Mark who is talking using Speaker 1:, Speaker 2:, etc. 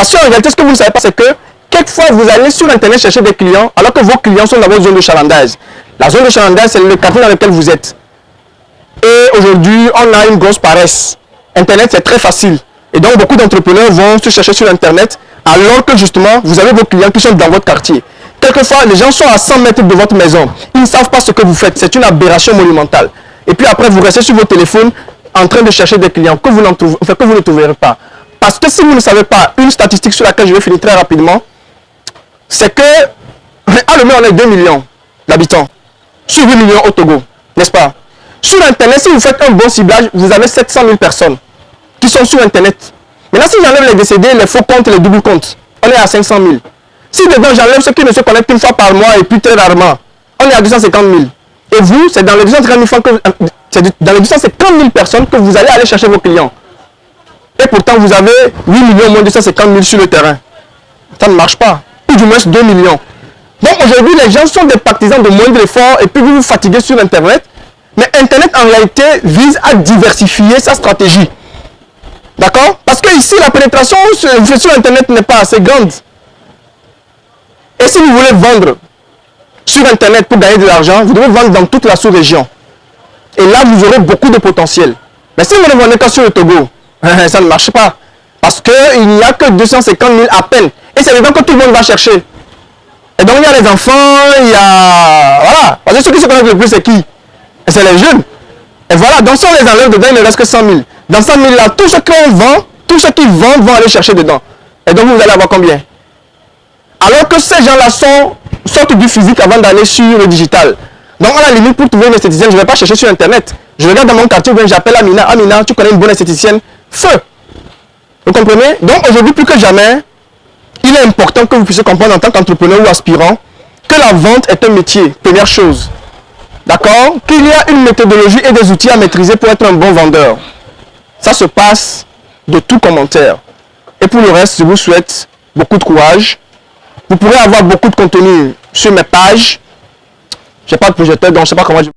Speaker 1: Parce qu'en réalité, ce que vous ne savez pas, c'est que quelquefois, vous allez sur Internet chercher des clients, alors que vos clients sont dans votre zone de chalandise. La zone de chalandise, c'est le quartier dans lequel vous êtes. Et aujourd'hui, on a une grosse paresse. Internet, c'est très facile. Et donc, beaucoup d'entrepreneurs vont se chercher sur Internet, alors que justement, vous avez vos clients qui sont dans votre quartier. Quelquefois, les gens sont à 100 mètres de votre maison. Ils ne savent pas ce que vous faites. C'est une aberration monumentale. Et puis après, vous restez sur votre téléphone en train de chercher des clients que vous ne trouverez pas. Parce que si vous ne savez pas, une statistique sur laquelle je vais finir très rapidement, c'est que, à le on est 2 millions d'habitants, sur 8 millions au Togo, n'est-ce pas? Sur Internet, si vous faites un bon ciblage, vous avez 700 000 personnes qui sont sur Internet. Maintenant, si j'enlève les décédés, les faux comptes, les doubles comptes, on est à 500 000. Si dedans, j'enlève ceux qui ne se connectent qu'une fois par mois et puis très rarement, on est à 250 000. Et vous, c'est dans les 250 000 personnes que vous allez aller chercher vos clients. Et pourtant, vous avez 8 millions moins 250 000 sur le terrain. Ça ne marche pas. Ou du moins 2 millions. Donc aujourd'hui, les gens sont des partisans de moindre effort et puis vous vous fatiguez sur Internet. Mais Internet, en réalité, vise à diversifier sa stratégie. D'accord? Parce que ici, la pénétration sur Internet n'est pas assez grande. Et si vous voulez vendre sur Internet pour gagner de l'argent, vous devez vendre dans toute la sous-région. Et là, vous aurez beaucoup de potentiel. Mais si vous ne vendez qu'à sur le Togo, ça ne marche pas. Parce qu'il n'y a que 250 000 à peine. Et c'est dedans que tout le monde va chercher. Et donc, il y a les enfants, il y a... Voilà. Parce que ceux qui se connaissent le plus, c'est qui? C'est les jeunes. Et voilà. Donc, si on les enlève dedans, il ne reste que 100 000. Dans 100 000 là, tout ce qu'on vend, tout ce qu'ils vendent vont aller chercher dedans. Et donc, vous allez avoir combien? Alors que ces gens-là sortent du physique avant d'aller sur le digital. Donc, à la limite, pour trouver une esthéticienne, je ne vais pas chercher sur Internet. Je regarde dans mon quartier, j'appelle Amina. Amina, tu connais une bonne esthéticienne? Feu! Vous comprenez? Donc, aujourd'hui, plus que jamais, il est important que vous puissiez comprendre en tant qu'entrepreneur ou aspirant que la vente est un métier, première chose. D'accord? Qu'il y a une méthodologie et des outils à maîtriser pour être un bon vendeur. Ça se passe de tout commentaire. Et pour le reste, je vous souhaite beaucoup de courage. Vous pourrez avoir beaucoup de contenu sur mes pages. Je n'ai pas de projecteur, donc je ne sais pas comment je...